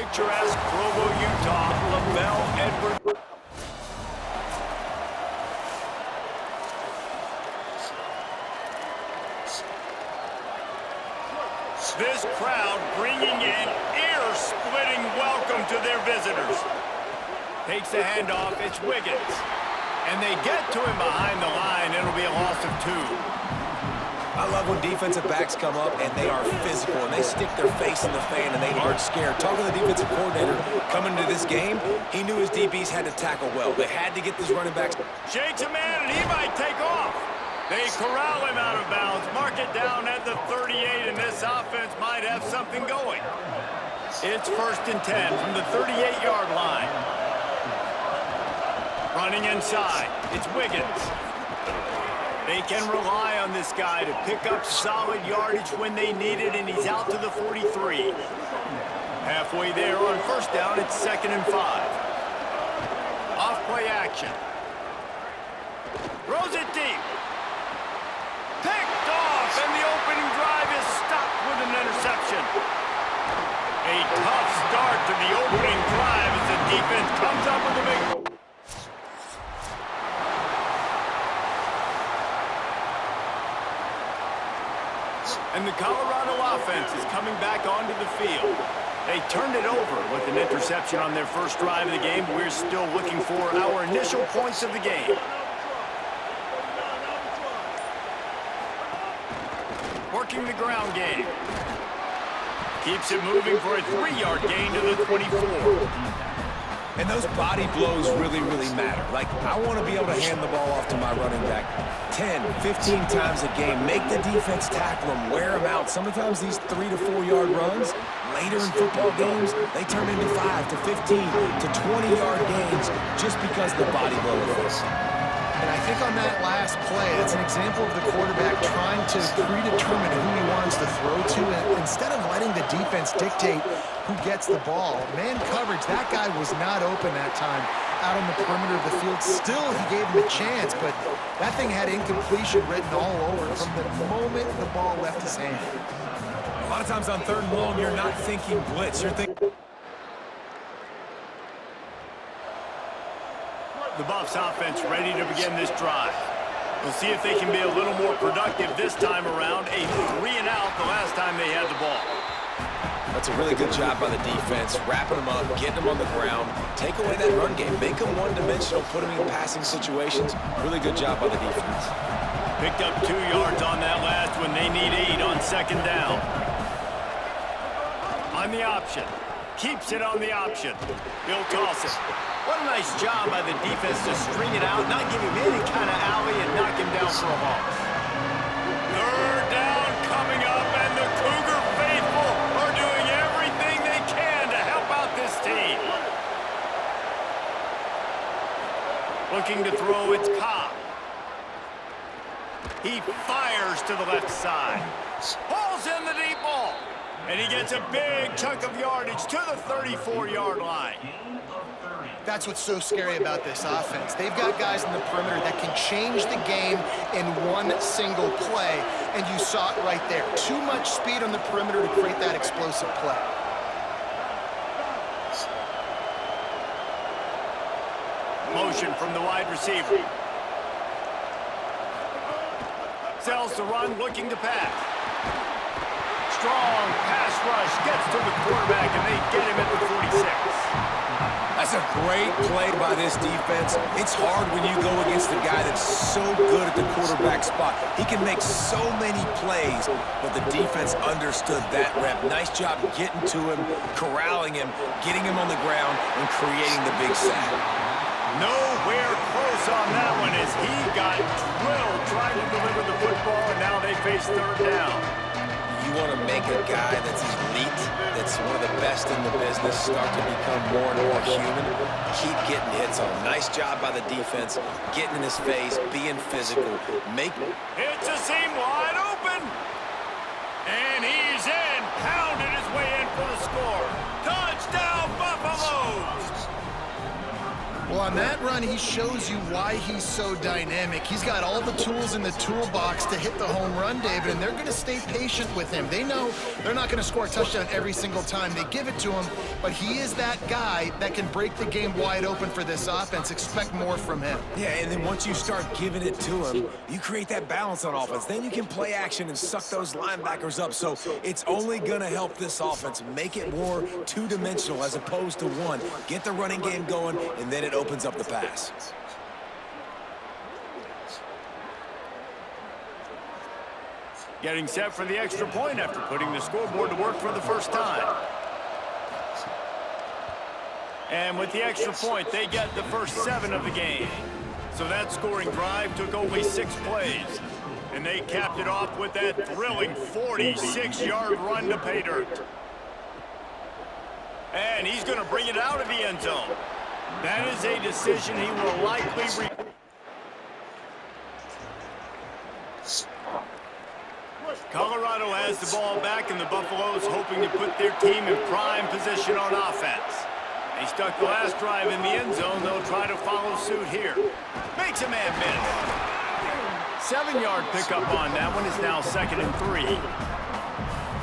picturesque Provo, Utah, LaVell Edwards. This crowd bringing an ear-splitting welcome to their visitors. Takes the handoff, it's Wiggins. And they get to him behind the line. It'll be a loss of 2. I love when defensive backs come up and they are physical and they stick their face in the fan and they aren't scared. Talking to the defensive coordinator coming into this game, he knew his DBs had to tackle well. They had to get these running backs. Shakes a man and he might take off. They corral him out of bounds, mark it down at the 38, and this offense might have something going. It's 1st and 10 from the 38-yard line. Running inside, it's Wiggins. They can rely on this guy to pick up solid yardage when they need it, and he's out to the 43. Halfway there on 1st down, it's 2nd and 5. Off play action. Throws it deep. Picked off, and the opening drive is stopped with an interception. A tough start to the opening drive as the defense comes up with a big... And the Colorado offense is coming back onto the field. They turned it over with an interception on their first drive of the game. We're still looking for our initial points of the game. Working the ground game. Keeps it moving for a 3-yard gain to the 24. And those body blows really, really matter. Like, I want to be able to hand the ball off to my running back 10, 15 times a game. Make the defense tackle them, wear them out. Sometimes these 3 to 4 yard runs, later in football games, they turn into 5 to 15 to 20-yard gains just because of the body blow effect. And I think on that last play, that's an example of the quarterback trying to predetermine who he wants to throw to, and instead of letting the defense dictate who gets the ball. Man coverage, that guy was not open that time out on the perimeter of the field. Still, he gave him a chance, but that thing had incompletion written all over it from the moment the ball left his hand. A lot of times on 3rd and long, you're not thinking blitz. You're thinking... The Buffs offense ready to begin this drive. We'll see if they can be a little more productive this time around. A 3-and-out the last time they had the ball. That's a really good job by the defense, wrapping them up, getting them on the ground, take away that run game, make them one-dimensional, put them in passing situations. Really good job by the defense. Picked up 2 yards on that last one. They need 8 on 2nd down. On the option. Keeps it on the option. He'll toss it. What a nice job by the defense to string it out, not give him any kind of alley, and knock him down for a loss. 3rd down coming up, and the Cougar faithful are doing everything they can to help out this team. Looking to throw, it's Cobb. He fires to the left side. Pulls in the deep ball. And he gets a big chunk of yardage to the 34-yard line. That's what's so scary about this offense. They've got guys in the perimeter that can change the game in one single play, and you saw it right there. Too much speed on the perimeter to create that explosive play. Motion from the wide receiver. Sells the run, looking to pass. Strong pass rush gets to the quarterback, and they get him at the 46. That's a great play by this defense. It's hard when you go against a guy that's so good at the quarterback spot. He can make so many plays, but the defense understood that rep. Nice job getting to him, corralling him, getting him on the ground, and creating the big sack. Nowhere close on that one as he got drilled trying to deliver the football, and now they face 3rd down. You want to make a guy that's elite, that's one of the best in the business, start to become more and more human. Keep getting hits on him. Nice job by the defense, getting in his face, being physical. It's a seam wide open. And he's in, pounded his way in for the score. Touchdown, Buffaloes! Well, on that run, he shows you why he's so dynamic. He's got all the tools in the toolbox to hit the home run, David, and they're going to stay patient with him. They know they're not going to score a touchdown every single time they give it to him, but he is that guy that can break the game wide open for this offense. Expect more from him. Yeah, and then once you start giving it to him, you create that balance on offense. Then you can play action and suck those linebackers up. So it's only going to help this offense make it more two-dimensional as opposed to one. Get the running game going, and then it opens up the pass. Getting set for the extra point after putting the scoreboard to work for the first time. And with the extra point, they get the first 7 of the game. So that scoring drive took only 6 plays. And they capped it off with that thrilling 46-yard run to pay dirt. And he's going to bring it out of the end zone. That is a decision he will likely Colorado has the ball back, and the Buffaloes hoping to put their team in prime position on offense. They stuck the last drive in the end zone. They'll try to follow suit here. Makes a man miss. 7-yard pickup on that one. Is now 2nd and 3.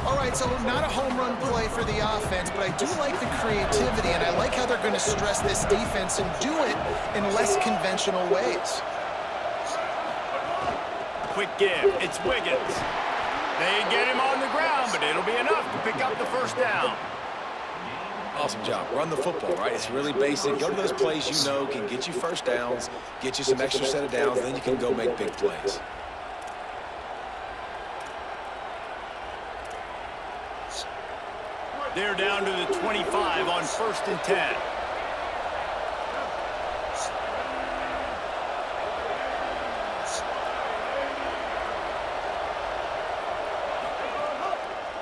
All right, so not a home run play for the offense, but I do like the creativity, and I like how they're going to stress this defense and do it in less conventional ways. Quick give. It's Wiggins. They get him on the ground, but it'll be enough to pick up the first down. Awesome job. Run the football, right? It's really basic. Go to those plays you know can get you first downs, get you some extra set of downs, then you can go make big plays. They're down to the 25 on 1st and 10.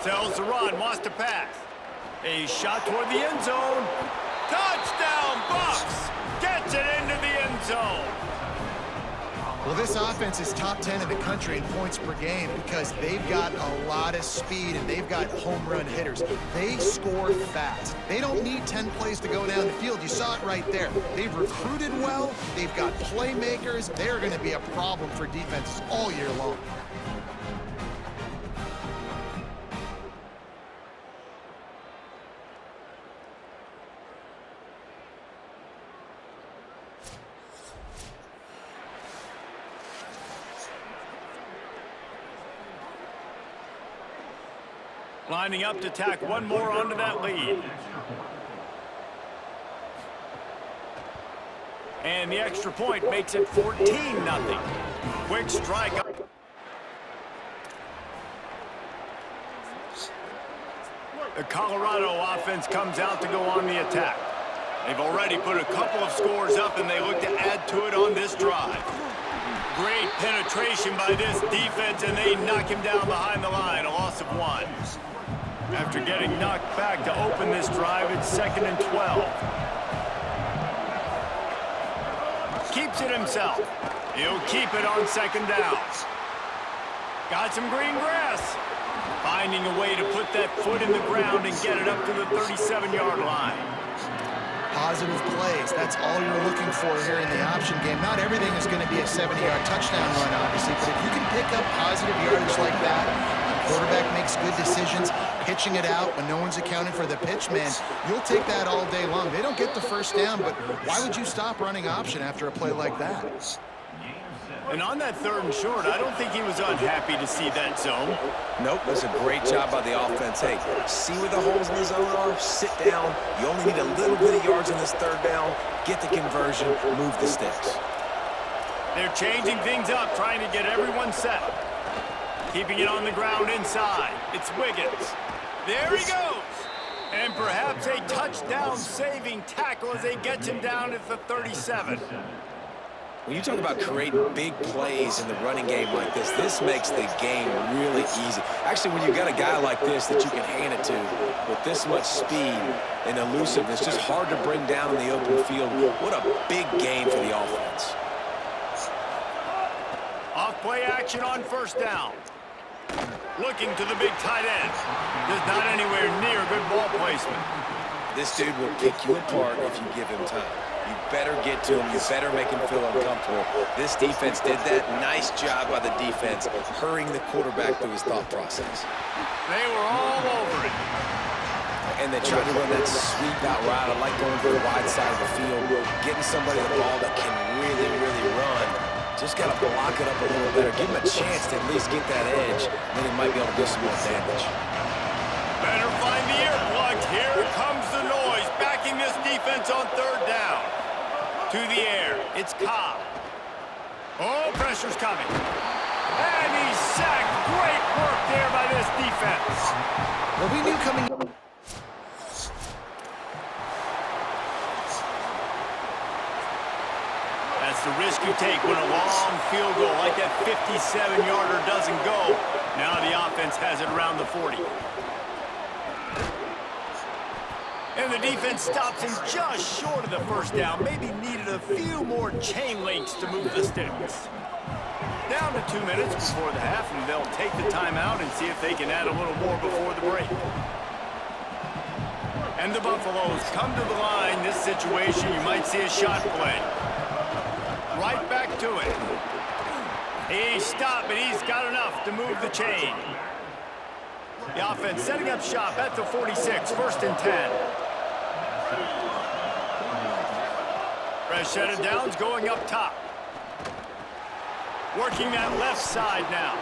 Tells the run, wants to pass. A shot toward the end zone. Touchdown, Bucks! Gets it into the end zone. Well, this offense is top 10 in the country in points per game because they've got a lot of speed and they've got home run hitters. They score fast. They don't need 10 plays to go down the field. You saw it right there. They've recruited well. They've got playmakers. They're going to be a problem for defenses all year long. Lining up to tack one more onto that lead. And the extra point makes it 14-0. Quick strike. The Colorado offense comes out to go on the attack. They've already put a couple of scores up, and they look to add to it on this drive. Great penetration by this defense, and they knock him down behind the line, a loss of 1. After getting knocked back to open this drive, it's 2nd and 12. Keeps it himself. He'll keep it on 2nd down. Got some green grass. Finding a way to put that foot in the ground and get it up to the 37-yard line. Positive plays, that's all you're looking for here in the option game. Not everything is going to be a 70-yard touchdown run, obviously, but if you can pick up positive yardage like that, the quarterback makes good decisions, pitching it out when no one's accounting for the pitch, man, you'll take that all day long. They don't get the first down, but why would you stop running option after a play like that? And on that 3rd and short, I don't think he was unhappy to see that zone. Nope, that's a great job by the offense. Hey, see where the holes in the zone are, sit down. You only need a little bit of yards in this 3rd down. Get the conversion, move the sticks. They're changing things up, trying to get everyone set. Keeping it on the ground inside. It's Wiggins. There he goes. And perhaps a touchdown-saving tackle as they get him down at the 37. When you talk about creating big plays in the running game like this makes the game really easy. Actually, when you've got a guy like this that you can hand it to with this much speed and elusiveness, just hard to bring down in the open field. What a big game for the offense. Off-play action on 1st down. Looking to the big tight end. Just not anywhere near good ball placement. This dude will pick you apart if you give him time. You better get to him. You better make him feel uncomfortable. This defense did that. Nice job by the defense, hurrying the quarterback through his thought process. They were all over it. And they tried to run that sweep out route. I like going to the wide side of the field, getting somebody the ball that can really, really run. Just got to block it up a little better. Give him a chance to at least get that edge, and then he might be able to do some more damage. Better find the earplugs. Here comes the noise, backing this defense on third down. To the air, it's Cobb. Oh, pressure's coming. And he's sacked. Great work there by this defense. Well, we knew coming up. That's the risk you take when a long field goal like that 57-yarder doesn't go. Now the offense has it around the 40. And the defense stops him just short of the first down. Maybe needed a few more chain links to move the sticks. Down to 2 minutes before the half, and they'll take the timeout and see if they can add a little more before the break. And the Buffaloes come to the line. This situation, you might see a shot play. Right back to it. He's stopped, but he's got enough to move the chain. The offense setting up shop at the 46, 1st and 10. Fresh set of downs going up top. Working that left side now.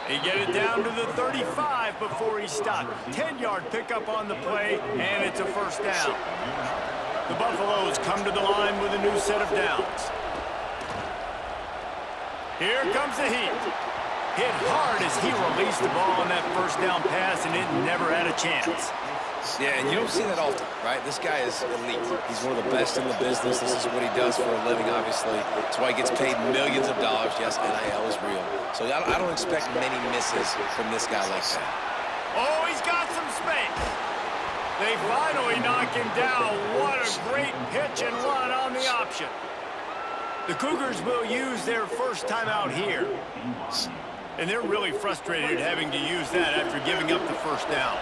They get it down to the 35 before he stopped. 10-yard pickup on the play, and it's a 1st down. The Buffaloes come to the line with a new set of downs. Here comes the heat. Hit hard as he released the ball on that 1st down pass, and it never had a chance. Yeah, and you don't see that often, right? This guy is elite. He's one of the best in the business. This is what he does for a living, obviously. That's why he gets paid millions of dollars. Yes, NIL is real. So I don't expect many misses from this guy like that. Oh, he's got some space. They finally knock him down. What a great pitch and run on the option. The Cougars will use their first timeout here. And they're really frustrated having to use that after giving up the 1st down.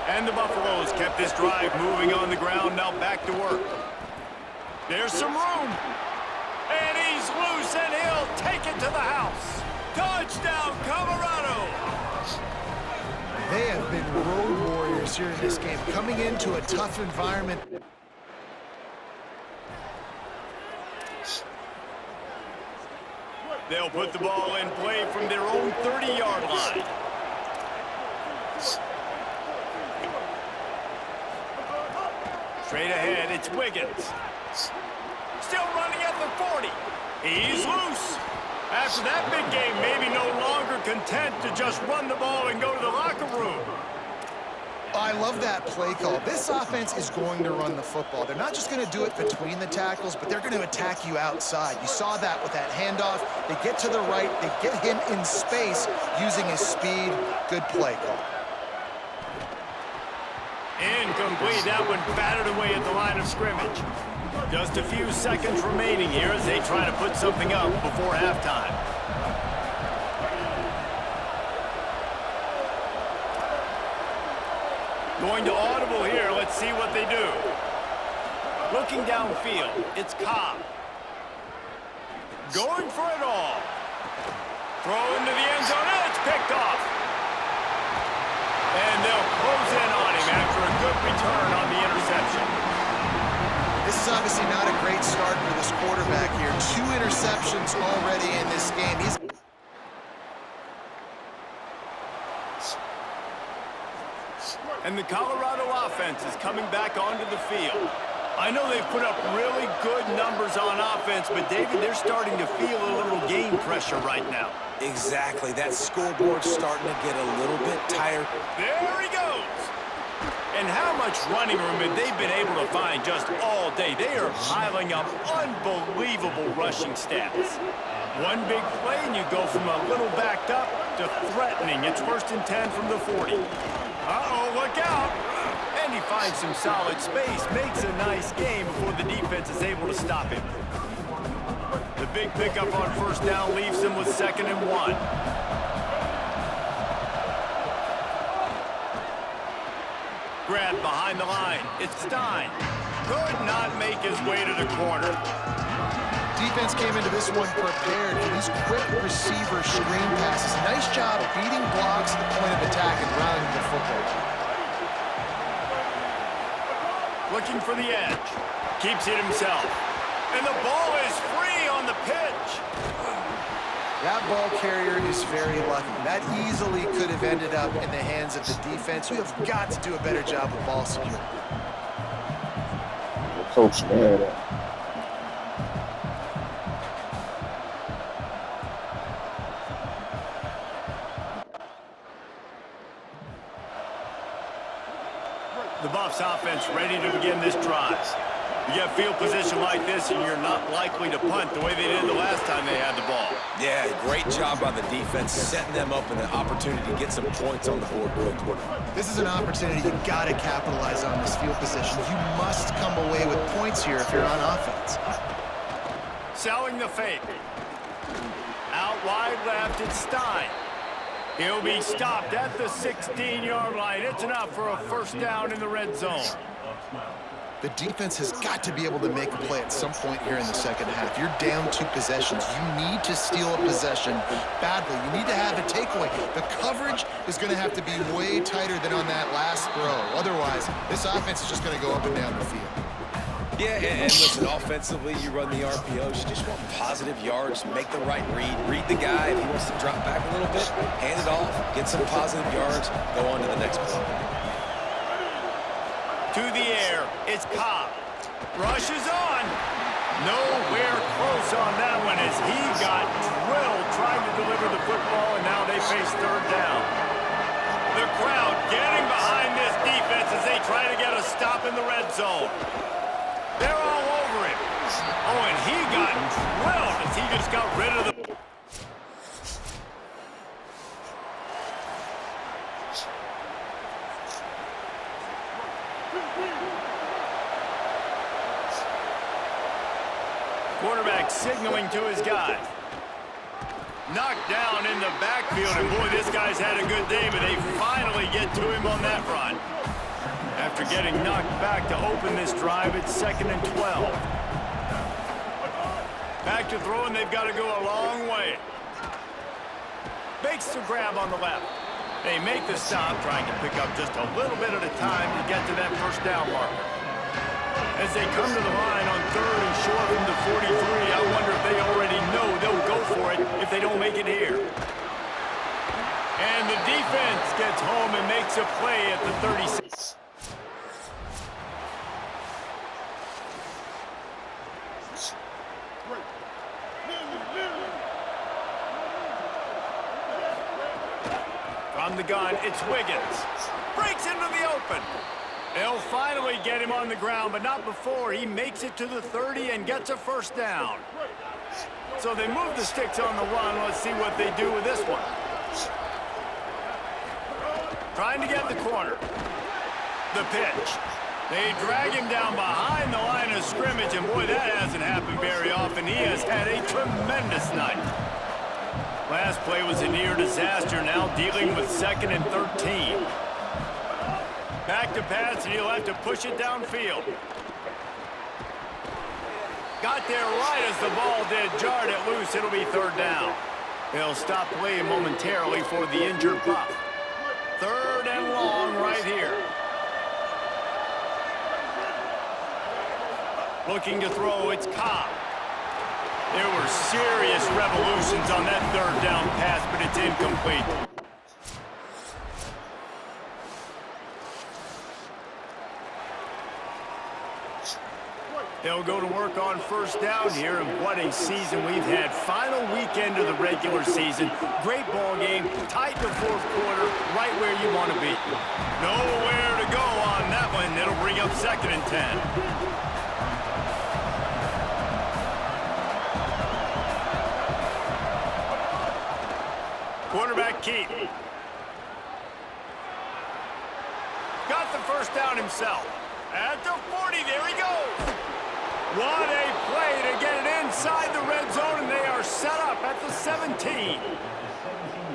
And the Buffaloes kept this drive moving on the ground, now back to work. There's some room. And he's loose, and he'll take it to the house. Touchdown, Colorado! They have been road warriors here in this game, coming into a tough environment. They'll put the ball in play from their own 30-yard line. Straight ahead, it's Wiggins. Still running at the 40. He's loose. After that big game, maybe no longer content to just run the ball and go to the locker room. I love that play call. This offense is going to run the football. They're not just going to do it between the tackles, but they're going to attack you outside. You saw that with that handoff. They get to the right. They get him in space using his speed. Good play call. Incomplete. That one battered away at the line of scrimmage. Just a few seconds remaining here as they try to put something up before halftime. Going to audible here. Let's see what they do. Looking downfield, it's Cobb. Going for it all. Throw into the end zone, and it's picked off. And they'll close in on him after a good return on the interception. This is obviously not a great start for this quarterback here. 2 interceptions already in this game. And the Colorado offense is coming back onto the field. I know they've put up really good numbers on offense, but David, they're starting to feel a little game pressure right now. Exactly. That scoreboard's starting to get a little bit tired. There he goes. And how much running room have they been able to find just all day? They are piling up unbelievable rushing stats. One big play, and you go from a little backed up to threatening. It's 1st and 10 from the 40. Uh-oh, look out. And he finds some solid space, makes a nice game before the defense is able to stop him. The big pickup on 1st down leaves him with 2nd and 1. Grab behind the line. It's Stein. Could not make his way to the corner. Defense came into this one prepared for these quick receiver screen passes. Nice job beating blocks at the point of attack and running the football. Looking for the edge. Keeps it himself. And the ball is free on the pitch. That ball carrier is very lucky. That easily could have ended up in the hands of the defense, who have got to do a better job with ball security. Coach, man. The Buffs offense ready to begin this drive. You get field position like this, and you're not likely to punt the way they did the last time they had the ball. Yeah, great job by the defense, setting them up with an opportunity to get some points on the board quick. This is an opportunity you've got to capitalize on this field position. You must come away with points here if you're on offense. Selling the fake. Out wide left, it's Stein. He'll be stopped at the 16-yard line. It's enough for a first down in the red zone. The defense has got to be able to make a play at some point here in the second half. You're down 2 possessions. You need to steal a possession badly. You need to have a takeaway. The coverage is going to have to be way tighter than on that last throw. Otherwise, this offense is just going to go up and down the field. Yeah, and listen, offensively, you run the RPOs. You just want positive yards, make the right read. Read the guy. If he wants to drop back a little bit, hand it off, get some positive yards, go on to the next play. To the air, it's Cobb. Rushes on. Nowhere close on that one as he got drilled trying to deliver the football, and now they face third down. The crowd getting behind this defense as they try to get a stop in the red zone. They're all over him. Oh, and he got drilled as he just got rid of the... Quarterback signaling to his guys. Knocked down in the backfield, and boy, this guy's had a good day, but they finally get to him on that run. After getting knocked back to open this drive, it's 2nd and 12. Back to throwing, they've got to go a long way. Makes the grab on the left. They make the stop, trying to pick up just a little bit at a time to get to that first down marker. As they come to the line on 3rd and short from the 43, I wonder if they already know they'll go for it if they don't make it here. And the defense gets home and makes a play at the 36. From the gun, it's Wiggins. Breaks into the open. They'll finally get him on the ground, but not before he makes it to the 30 and gets a first down. So they move the sticks on the run. Let's see what they do with this one. Trying to get the corner. The pitch. They drag him down behind the line of scrimmage, and boy, that hasn't happened very often. He has had a tremendous night. Last play was a near disaster, now dealing with 2nd and 13. Back to pass, and he'll have to push it downfield. Got there right as the ball did. Jarred it loose. It'll be 3rd down. They'll stop play momentarily for the injured Buff. 3rd and long right here. Looking to throw, it's Cobb. There were serious revolutions on that 3rd down pass, but it's incomplete. They'll go to work on first down here, and what a season we've had. Final weekend of the regular season. Great ball game, tight in the 4th quarter, right where you want to be. Nowhere to go on that one. It'll bring up 2nd and 10. Quarterback Keith. Got the first down himself. At the 40, there he goes. What a play to get it inside the red zone, and they are set up at the 17.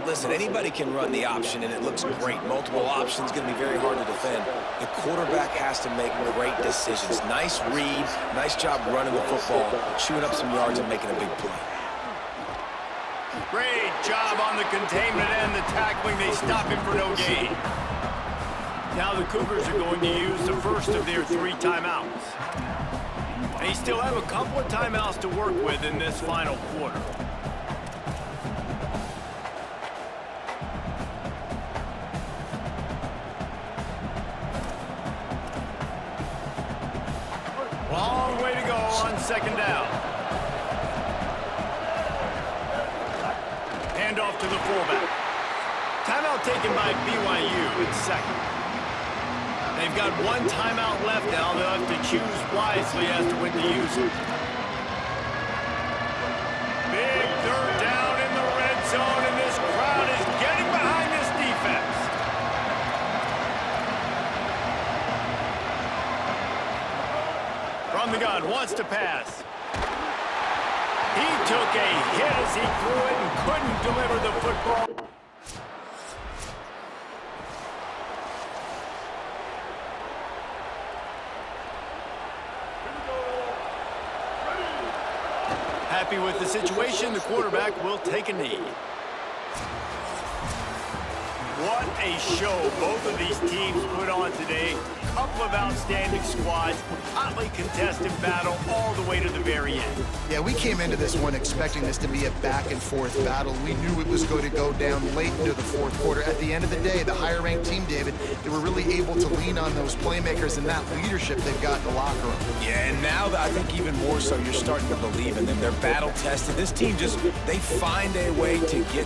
Listen, anybody can run the option, and it looks great. Multiple options, going to be very hard to defend. The quarterback has to make great decisions. Nice read, nice job running the football, chewing up some yards and making a big play. Great job on the containment and the tackling. They stop him for no gain. Now the Cougars are going to use the first of their 3 timeouts. They still have a couple of timeouts to work with in this final quarter. Long way to go on second down. Handoff to the fullback. Timeout taken by BYU in second. They've got 1 timeout left now. They'll have to choose wisely as to when to use it. Big third down in the red zone, and this crowd is getting behind this defense. From the gun, wants to pass. He took a hit as he threw it and couldn't deliver the football. Happy with the situation, the quarterback will take a knee. What a show both of these teams put on today. Couple of outstanding squads, hotly contested battle all the way to the very end. Yeah, we came into this one expecting this to be a back-and-forth battle. We knew it was going to go down late into the fourth quarter. At the end of the day, the higher-ranked team, David, they were really able to lean on those playmakers and that leadership they've got in the locker room. Yeah, and now I think even more so, you're starting to believe in them. They're battle-tested. This team just, they find a way to get